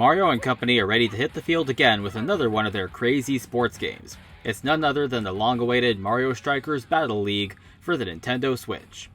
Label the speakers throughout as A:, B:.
A: Mario and company are ready to hit the field again with another one of their crazy sports games. It's none other than the long-awaited Mario Strikers Battle League for the Nintendo Switch.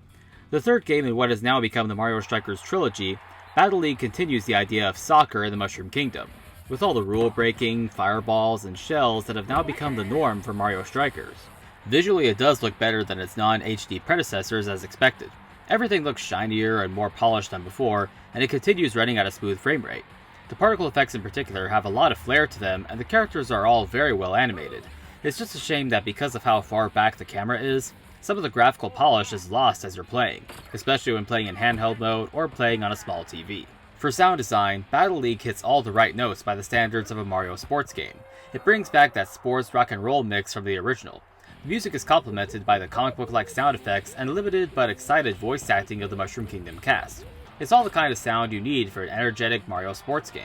A: The third game in what has now become the Mario Strikers trilogy, Battle League continues the idea of soccer in the Mushroom Kingdom, with all the rule-breaking, fireballs, and shells that have now become the norm for Mario Strikers. Visually, it does look better than its non-HD predecessors as expected. Everything looks shinier and more polished than before, and it continues running at a smooth frame rate. The particle effects in particular have a lot of flair to them, and the characters are all very well animated. It's just a shame that because of how far back the camera is, some of the graphical polish is lost as you're playing, especially when playing in handheld mode or playing on a small TV. For sound design, Battle League hits all the right notes by the standards of a Mario sports game. It brings back that sports rock and roll mix from the original. The music is complemented by the comic book-like sound effects and limited but excited voice acting of the Mushroom Kingdom cast. It's all the kind of sound you need for an energetic Mario sports game.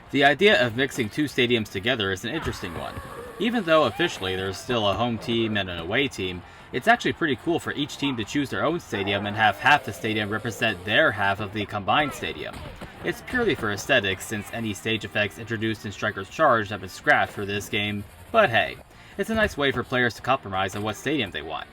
A: The idea of mixing two stadiums together is an interesting one. Even though officially there's still a home team and an away team, it's actually pretty cool for each team to choose their own stadium and have half the stadium represent their half of the combined stadium. It's purely for aesthetics since any stage effects introduced in Strikers Charged have been scrapped for this game, but hey, it's a nice way for players to compromise on what stadium they want.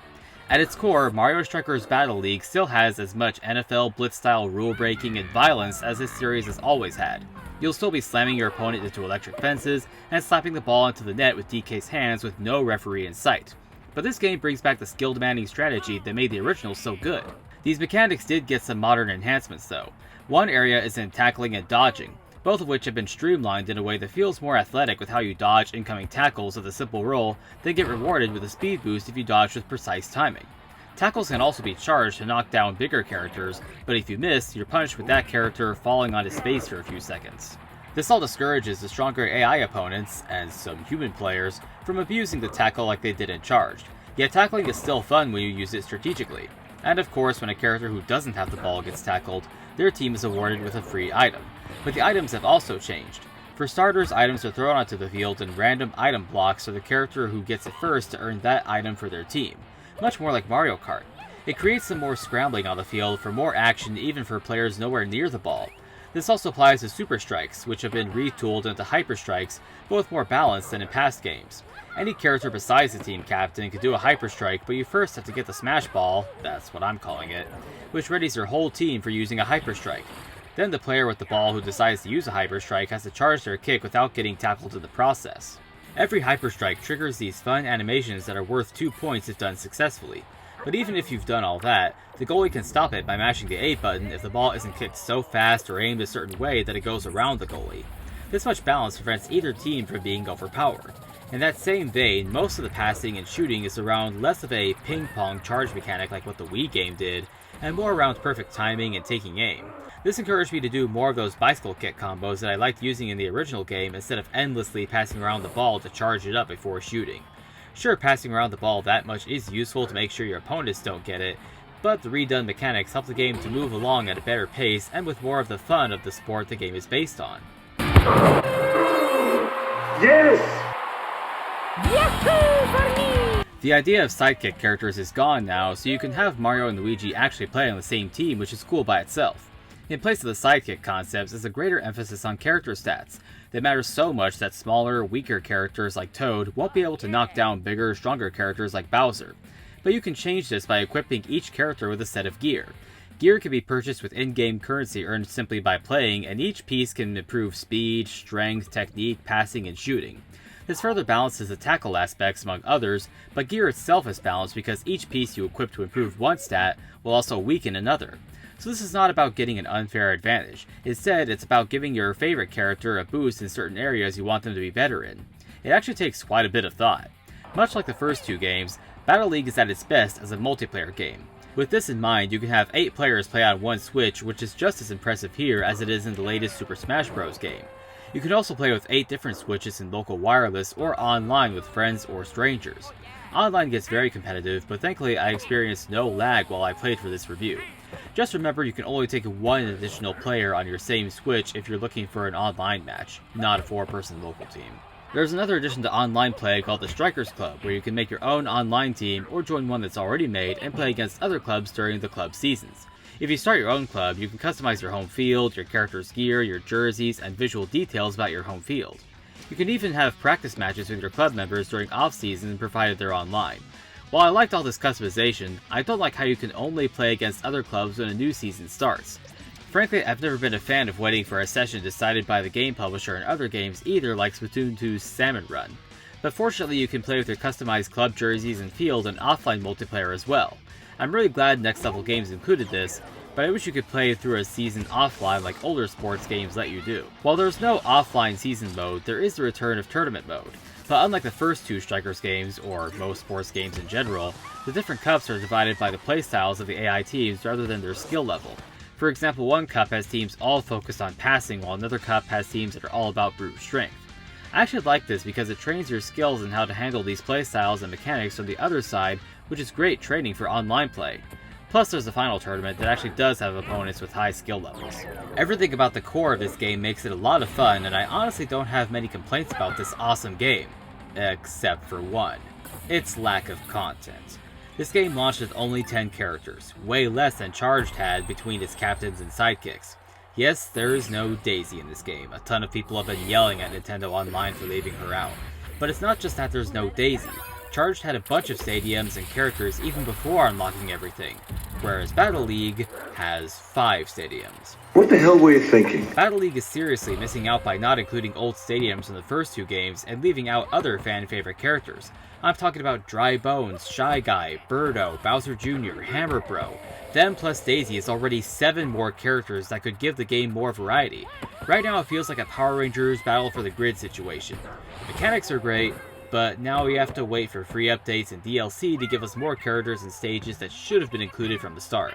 A: At its core, Mario Strikers Battle League still has as much NFL Blitz-style rule-breaking and violence as this series has always had. You'll still be slamming your opponent into electric fences and slapping the ball into the net with DK's hands with no referee in sight. But this game brings back the skill-demanding strategy that made the original so good. These mechanics did get some modern enhancements though. One area is in tackling and dodging, both of which have been streamlined in a way that feels more athletic with how you dodge incoming tackles with a simple roll, then get rewarded with a speed boost if you dodge with precise timing. Tackles can also be charged to knock down bigger characters, but if you miss, you're punished with that character falling on his face for a few seconds. This all discourages the stronger AI opponents, and some human players, from abusing the tackle like they did in Charged, yet tackling is still fun when you use it strategically. And of course, when a character who doesn't have the ball gets tackled, their team is awarded with a free item. But the items have also changed. For starters, items are thrown onto the field in random item blocks for the character who gets it first to earn that item for their team, much more like Mario Kart. It creates some more scrambling on the field for more action even for players nowhere near the ball. This also applies to Super Strikes, which have been retooled into Hyper Strikes, both more balanced than in past games. Any character besides the team captain can do a Hyper Strike, but you first have to get the Smash Ball, that's what I'm calling it, which readies your whole team for using a Hyper Strike. Then the player with the ball who decides to use a Hyper Strike has to charge their kick without getting tackled in the process. Every Hyper Strike triggers these fun animations that are worth 2 points if done successfully. But even if you've done all that, the goalie can stop it by mashing the A button if the ball isn't kicked so fast or aimed a certain way that it goes around the goalie. This much balance prevents either team from being overpowered. In that same vein, most of the passing and shooting is around less of a ping-pong charge mechanic like what the Wii game did, and more around perfect timing and taking aim. This encouraged me to do more of those bicycle kick combos that I liked using in the original game instead of endlessly passing around the ball to charge it up before shooting. Sure, passing around the ball that much is useful to make sure your opponents don't get it, but the redone mechanics help the game to move along at a better pace and with more of the fun of the sport the game is based on.
B: Yes!
C: Yahoo for me!
A: The idea of sidekick characters is gone now, so you can have Mario and Luigi actually play on the same team, which is cool by itself. In place of the sidekick concepts is a greater emphasis on character stats. They matter so much that smaller, weaker characters like Toad won't be able to knock down bigger, stronger characters like Bowser. But you can change this by equipping each character with a set of gear. Gear can be purchased with in-game currency earned simply by playing, and each piece can improve speed, strength, technique, passing, and shooting. This further balances the tackle aspects among others, but gear itself is balanced because each piece you equip to improve one stat will also weaken another. So this is not about getting an unfair advantage. Instead, it's about giving your favorite character a boost in certain areas you want them to be better in. It actually takes quite a bit of thought. Much like the first two games, Battle League is at its best as a multiplayer game. With this in mind, you can have 8 players play on one Switch, which is just as impressive here as it is in the latest Super Smash Bros. Game. You can also play with 8 different Switches in local wireless or online with friends or strangers. Online gets very competitive, but thankfully I experienced no lag while I played for this review. Just remember you can only take one additional player on your same Switch if you're looking for an online match, not a 4-person local team. There's another addition to online play called the Strikers Club, where you can make your own online team or join one that's already made and play against other clubs during the club seasons. If you start your own club, you can customize your home field, your character's gear, your jerseys, and visual details about your home field. You can even have practice matches with your club members during off-season provided they're online. While I liked all this customization, I don't like how you can only play against other clubs when a new season starts. Frankly, I've never been a fan of waiting for a session decided by the game publisher in other games either, like Splatoon 2's Salmon Run. But fortunately you can play with your customized club jerseys and field in offline multiplayer as well. I'm really glad Next Level Games included this, but I wish you could play through a season offline like older sports games let you do. While there's no offline season mode, there is the return of tournament mode. But unlike the first two Strikers games, or most sports games in general, the different cups are divided by the playstyles of the AI teams rather than their skill level. For example, one cup has teams all focused on passing, while another cup has teams that are all about brute strength. I actually like this because it trains your skills in how to handle these playstyles and mechanics on the other side, which is great training for online play. Plus there's the final tournament that actually does have opponents with high skill levels. Everything about the core of this game makes it a lot of fun, and I honestly don't have many complaints about this awesome game. Except for one. Its lack of content. This game launched with only 10 characters, way less than Charged had between its captains and sidekicks. Yes, there is no Daisy in this game. A ton of people have been yelling at Nintendo Online for leaving her out. But it's not just that there's no Daisy. Charged had a bunch of stadiums and characters even before unlocking everything, whereas Battle League has 5 stadiums.
B: What the hell were you thinking?
A: Battle League is seriously missing out by not including old stadiums in the first 2 games and leaving out other fan-favorite characters. I'm talking about Dry Bones, Shy Guy, Birdo, Bowser Jr., Hammer Bro. Them plus Daisy is already 7 more characters that could give the game more variety. Right now it feels like a Power Rangers Battle for the Grid situation. The mechanics are great, but now we have to wait for free updates and DLC to give us more characters and stages that should have been included from the start.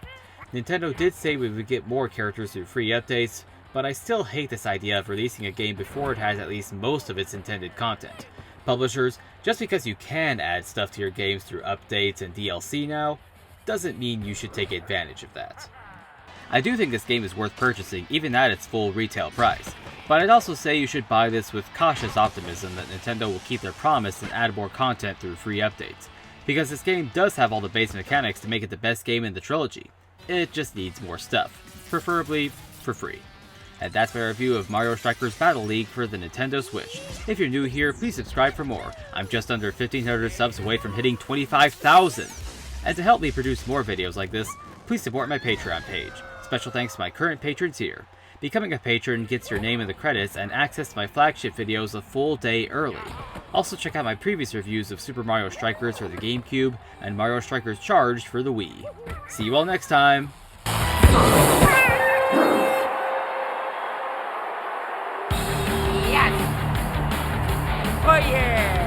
A: Nintendo did say we would get more characters through free updates, but I still hate this idea of releasing a game before it has at least most of its intended content. Publishers, just because you can add stuff to your games through updates and DLC now, doesn't mean you should take advantage of that. I do think this game is worth purchasing even at its full retail price, but I'd also say you should buy this with cautious optimism that Nintendo will keep their promise and add more content through free updates, because this game does have all the base mechanics to make it the best game in the trilogy. It just needs more stuff, preferably for free. And that's my review of Mario Strikers Battle League for the Nintendo Switch. If you're new here, please subscribe for more. I'm just under 1,500 subs away from hitting 25,000. And to help me produce more videos like this, please support my Patreon page. Special thanks to my current patrons here. Becoming a patron gets your name in the credits and access to my flagship videos a full day early. Also check out my previous reviews of Super Mario Strikers for the GameCube and Mario Strikers Charged for the Wii. See you all next time!
C: Yes! Oh yeah!